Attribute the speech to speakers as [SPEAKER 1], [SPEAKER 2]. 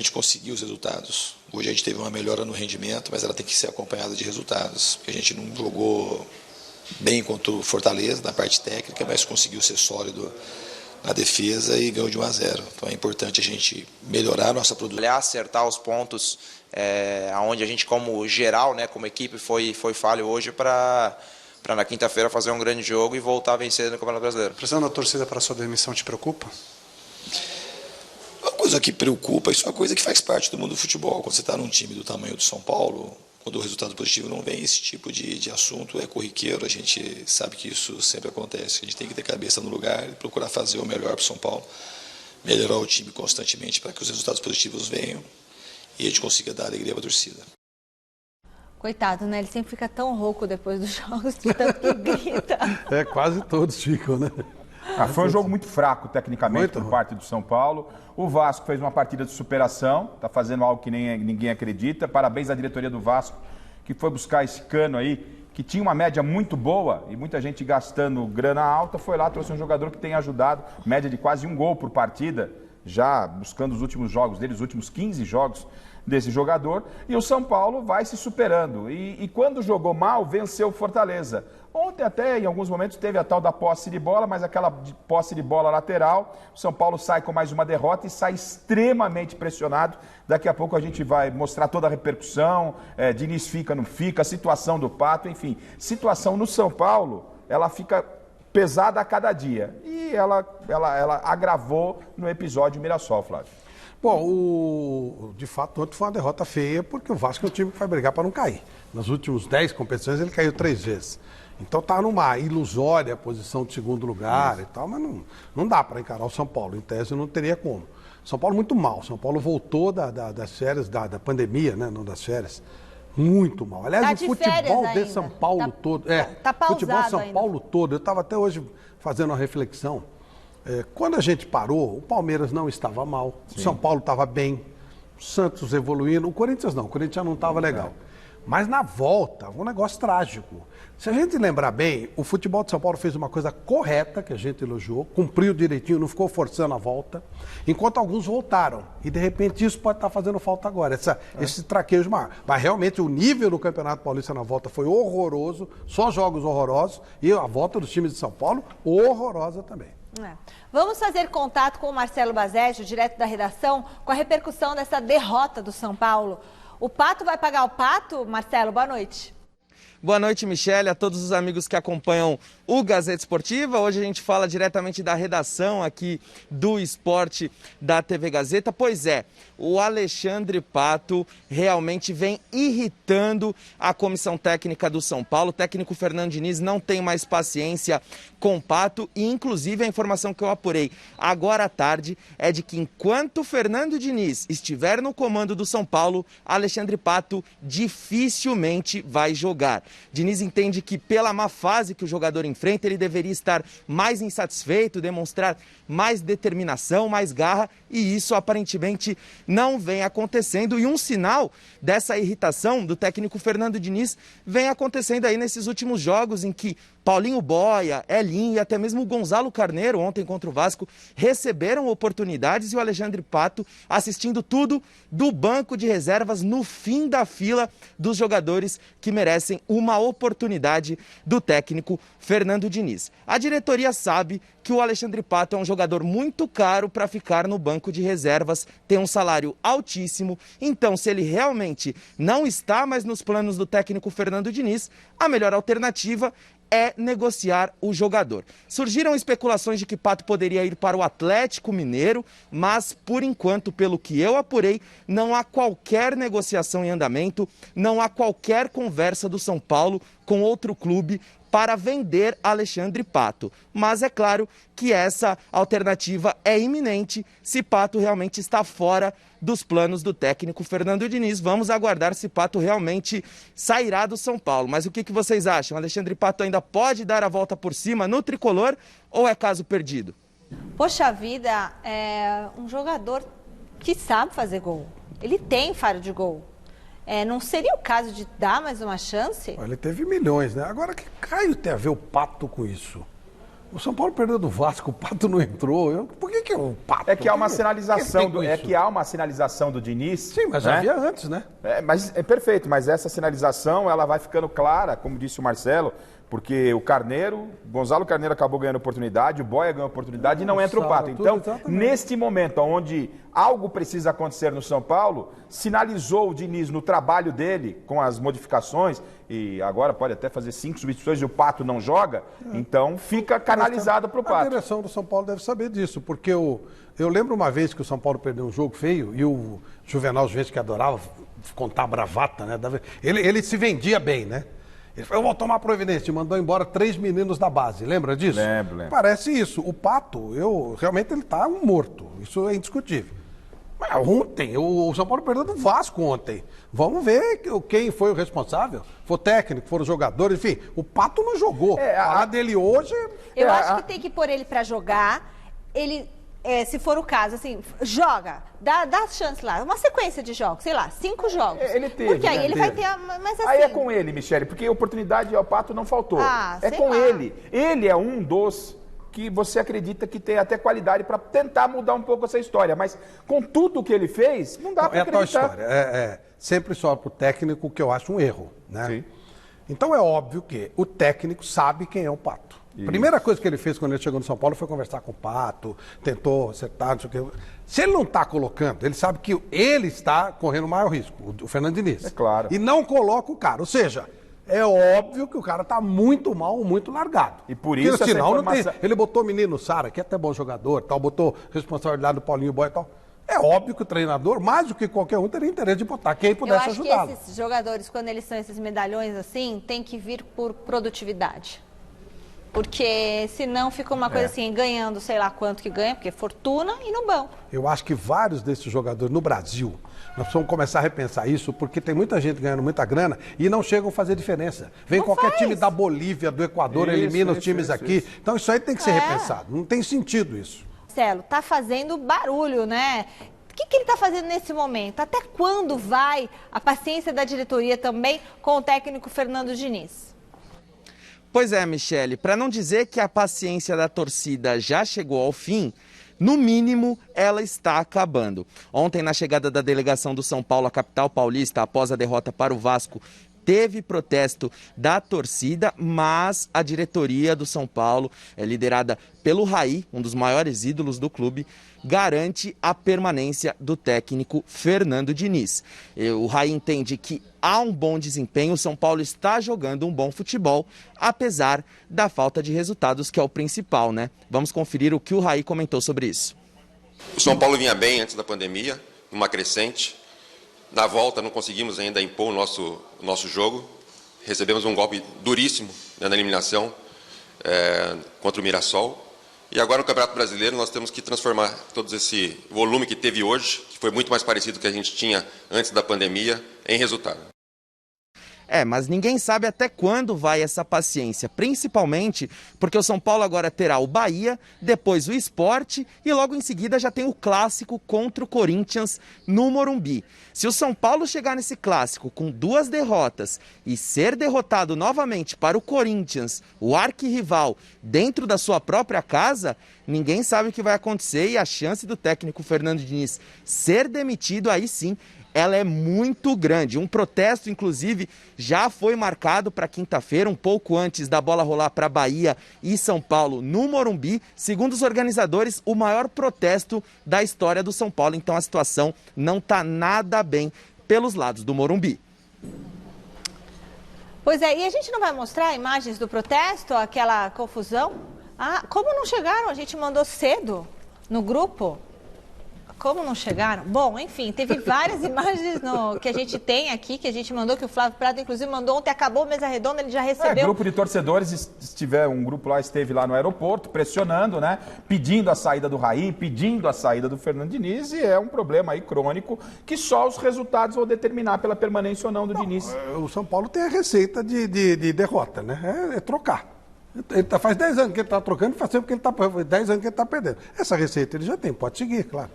[SPEAKER 1] gente conseguir os resultados. Hoje a gente teve uma melhora no rendimento, mas ela tem que ser acompanhada de resultados. A gente não jogou bem contra o Fortaleza na parte técnica, mas conseguiu ser sólido na defesa e ganhou de 1-0. Então é importante a gente melhorar a nossa produção.
[SPEAKER 2] Acertar os pontos onde a gente, como geral, né, como equipe, foi falho hoje para na quinta-feira fazer um grande jogo e voltar a vencer no Campeonato Brasileiro.
[SPEAKER 3] A pressão da torcida para a sua demissão te preocupa?
[SPEAKER 1] Uma coisa que preocupa, isso é uma coisa que faz parte do mundo do futebol. Quando você está num time do tamanho do São Paulo, quando o resultado positivo não vem, esse tipo de assunto é corriqueiro. A gente sabe que isso sempre acontece. A gente tem que ter cabeça no lugar e procurar fazer o melhor para o São Paulo, melhorar o time constantemente para que os resultados positivos venham e a gente consiga dar alegria para a torcida.
[SPEAKER 4] Coitado, né? Ele sempre fica tão rouco depois dos jogos, de tanto que grita.
[SPEAKER 5] Quase todos ficam, né?
[SPEAKER 6] Foi um jogo muito fraco, tecnicamente, por parte do São Paulo. O Vasco fez uma partida de superação, está fazendo algo que ninguém acredita. Parabéns à diretoria do Vasco, que foi buscar esse Cano aí, que tinha uma média muito boa e muita gente gastando grana alta, foi lá, trouxe um jogador que tem ajudado, média de quase 1 gol por partida, já buscando os últimos jogos dele, os últimos 15 jogos desse jogador, e o São Paulo vai se superando. E quando jogou mal, venceu o Fortaleza. Ontem até, em alguns momentos, teve a tal da posse de bola, mas aquela posse de bola lateral, o São Paulo sai com mais uma derrota e sai extremamente pressionado. Daqui a pouco a gente vai mostrar toda a repercussão, Diniz fica, não fica, a situação do Pato, enfim. Situação no São Paulo, ela fica pesada a cada dia. E ela agravou no episódio Mirassol, Flávio.
[SPEAKER 5] Bom, de fato, ontem foi uma derrota feia, porque o Vasco é um time que vai brigar para não cair. Nas últimas 10 competições ele caiu 3 vezes. Então tá numa ilusória posição de segundo lugar e tal, mas não dá para encarar o São Paulo. Em tese não teria como. São Paulo muito mal. São Paulo voltou das férias, da pandemia, né? Não das férias. Muito mal. Aliás, o futebol de São Paulo todo.
[SPEAKER 4] Tá pausado
[SPEAKER 5] futebol de São
[SPEAKER 4] ainda.
[SPEAKER 5] Paulo todo. Eu estava até hoje fazendo uma reflexão. Quando a gente parou, o Palmeiras não estava mal, o São Paulo estava bem, o Santos evoluindo, o Corinthians não, o Corinthians já não estava legal. Mas na volta, um negócio trágico. Se a gente lembrar bem, o futebol de São Paulo fez uma coisa correta, que a gente elogiou, cumpriu direitinho, não ficou forçando a volta, enquanto alguns voltaram. E de repente isso pode estar fazendo falta agora, esse traquejo maior. Mas realmente o nível do Campeonato Paulista na volta foi horroroso, só jogos horrorosos, e a volta dos times de São Paulo, horrorosa também.
[SPEAKER 4] Vamos fazer contato com o Marcelo Bazeggio, direto da redação, com a repercussão dessa derrota do São Paulo. O Pato vai pagar o pato? Marcelo, boa noite.
[SPEAKER 7] Boa noite, Michele, a todos os amigos que acompanham o Gazeta Esportiva. Hoje a gente fala diretamente da redação aqui do esporte da TV Gazeta. Pois é, o Alexandre Pato realmente vem irritando a comissão técnica do São Paulo. O técnico Fernando Diniz não tem mais paciência com o Pato e, inclusive, a informação que eu apurei agora à tarde é de que enquanto Fernando Diniz estiver no comando do São Paulo, Alexandre Pato dificilmente vai jogar. Diniz entende que pela má fase que o jogador enfrenta, ele deveria estar mais insatisfeito, demonstrar mais determinação, mais garra, e isso aparentemente não vem acontecendo. E um sinal dessa irritação do técnico Fernando Diniz vem acontecendo aí nesses últimos jogos em que Paulinho Boia, Elinho e até mesmo o Gonzalo Carneiro, ontem contra o Vasco, receberam oportunidades e o Alexandre Pato assistindo tudo do banco de reservas no fim da fila dos jogadores que merecem uma oportunidade do técnico Fernando Diniz. A diretoria sabe que o Alexandre Pato é um jogador muito caro para ficar no banco de reservas, tem um salário altíssimo, então se ele realmente não está mais nos planos do técnico Fernando Diniz, a melhor alternativa é negociar o jogador. Surgiram especulações de que Pato poderia ir para o Atlético Mineiro, mas por enquanto, pelo que eu apurei, não há qualquer negociação em andamento, não há qualquer conversa do São Paulo com outro clube para vender Alexandre Pato. Mas é claro que essa alternativa é iminente se Pato realmente está fora dos planos do técnico Fernando Diniz. Vamos aguardar se Pato realmente sairá do São Paulo. Mas o que vocês acham? Alexandre Pato ainda pode dar a volta por cima no tricolor ou é caso perdido?
[SPEAKER 4] Poxa vida, é um jogador que sabe fazer gol. Ele tem faro de gol. Não seria o caso de dar mais uma chance?
[SPEAKER 5] Ele teve milhões, né? Agora, que raio tem a ver o Pato com isso? O São Paulo perdeu do Vasco, o Pato não entrou. Por que o Pato?
[SPEAKER 6] É que há uma sinalização do Diniz.
[SPEAKER 5] Sim, mas já havia antes, né?
[SPEAKER 6] É perfeito, mas essa sinalização ela vai ficando clara, como disse o Marcelo, porque o Gonzalo Carneiro acabou ganhando oportunidade, o Boia ganhou oportunidade e não entra o Pato. Então, neste momento onde algo precisa acontecer no São Paulo, sinalizou o Diniz no trabalho dele, com as modificações, e agora pode até fazer 5 substituições e o Pato não joga, então fica canalizado para o Pato.
[SPEAKER 5] A direção do São Paulo deve saber disso, porque eu lembro uma vez que o São Paulo perdeu um jogo feio e o Juvenal, gente que adorava contar bravata, né? Ele se vendia bem, né? Ele falou, eu vou tomar providência, e mandou embora 3 meninos da base, lembra disso?
[SPEAKER 6] Lembro.
[SPEAKER 5] Parece isso. O Pato, realmente ele está morto, isso é indiscutível. Mas ontem, o São Paulo perdeu do Vasco ontem. Vamos ver quem foi o responsável. Foi o técnico, foram os jogadores, enfim. O Pato não jogou. A dele hoje...
[SPEAKER 4] Eu acho que tem que pôr ele para jogar, se for o caso, assim, joga, dá chance lá, uma sequência de jogos, sei lá, 5 jogos.
[SPEAKER 6] Ele teve,
[SPEAKER 4] porque aí ele vai ter, mas assim...
[SPEAKER 6] Aí é com ele, Michele, porque oportunidade ao Pato não faltou. É com
[SPEAKER 4] lá.
[SPEAKER 6] ele. Ele é um dos que você acredita que tem até qualidade para tentar mudar um pouco essa história, mas com tudo que ele fez, não dá para acreditar.
[SPEAKER 5] É a tal história, sempre só para o técnico que eu acho um erro, né? Sim. Então é óbvio que o técnico sabe quem é o Pato. A primeira coisa que ele fez quando ele chegou no São Paulo foi conversar com o Pato, tentou acertar, não sei o quê. Se ele não está colocando, ele sabe que ele está correndo o maior risco, o Fernando Diniz.
[SPEAKER 6] É claro.
[SPEAKER 5] E não coloca o cara. Ou seja, é óbvio que o cara está muito mal, muito largado.
[SPEAKER 6] E por isso
[SPEAKER 5] senão não tem. Ele botou o menino Sara, que é até bom jogador, tal, botou responsabilidade do Paulinho Boia e tal. É óbvio que o treinador, mais do que qualquer um, teria interesse de botar quem pudesse ajudá-lo.
[SPEAKER 4] Eu acho que esses jogadores, quando eles são esses medalhões assim, tem que vir por produtividade. Porque senão fica uma coisa assim, ganhando sei lá quanto que ganha, porque é fortuna e no banco.
[SPEAKER 5] Eu acho que vários desses jogadores no Brasil, nós precisamos começar a repensar isso, porque tem muita gente ganhando muita grana e não chegam a fazer diferença. Vem
[SPEAKER 4] não
[SPEAKER 5] qualquer
[SPEAKER 4] faz.
[SPEAKER 5] Time da Bolívia, do Equador, elimina os times aqui. Então isso aí tem que ser repensado. Não tem sentido isso.
[SPEAKER 4] Marcelo, tá fazendo barulho, né? O que ele está fazendo nesse momento? Até quando vai a paciência da diretoria também com o técnico Fernando Diniz?
[SPEAKER 7] Pois é, Michele, para não dizer que a paciência da torcida já chegou ao fim, no mínimo ela está acabando. Ontem, na chegada da delegação do São Paulo à capital paulista, após a derrota para o Vasco, teve protesto da torcida, mas a diretoria do São Paulo, liderada pelo Raí, um dos maiores ídolos do clube, garante a permanência do técnico Fernando Diniz. O Raí entende que há um bom desempenho, o São Paulo está jogando um bom futebol, apesar da falta de resultados, que é o principal, né? Vamos conferir o que o Raí comentou sobre isso.
[SPEAKER 8] O São Paulo vinha bem antes da pandemia, numa crescente. Na volta não conseguimos ainda impor o nosso jogo. Recebemos um golpe duríssimo na eliminação contra o Mirassol. E agora no Campeonato Brasileiro nós temos que transformar todo esse volume que teve hoje, que foi muito mais parecido com o que a gente tinha antes da pandemia, em resultado.
[SPEAKER 7] Mas ninguém sabe até quando vai essa paciência, principalmente porque o São Paulo agora terá o Bahia, depois o Sport e logo em seguida já tem o clássico contra o Corinthians no Morumbi. Se o São Paulo chegar nesse clássico com 2 derrotas e ser derrotado novamente para o Corinthians, o arquirrival, dentro da sua própria casa, ninguém sabe o que vai acontecer e a chance do técnico Fernando Diniz ser demitido aí sim, ela é muito grande. Um protesto, inclusive, já foi marcado para quinta-feira, um pouco antes da bola rolar para Bahia e São Paulo no Morumbi. Segundo os organizadores, o maior protesto da história do São Paulo. Então a situação não está nada bem pelos lados do Morumbi.
[SPEAKER 4] Pois é, e a gente não vai mostrar imagens do protesto, aquela confusão? Como não chegaram? A gente mandou cedo no grupo. Como não chegaram? Bom, enfim, teve várias imagens que a gente tem aqui, que a gente mandou, que o Flávio Prado, inclusive, mandou ontem, acabou a mesa redonda, ele já recebeu.
[SPEAKER 6] Grupo de torcedores, um grupo lá esteve lá no aeroporto, pressionando, né? Pedindo a saída do Raí, pedindo a saída do Fernando Diniz, e é um problema aí crônico que só os resultados vão determinar pela permanência ou não do Diniz.
[SPEAKER 5] O São Paulo tem a receita de derrota, né? É trocar. Faz 10 anos que ele está trocando, faz tempo que ele está 10 anos que ele está perdendo. Essa receita ele já tem, pode seguir, claro.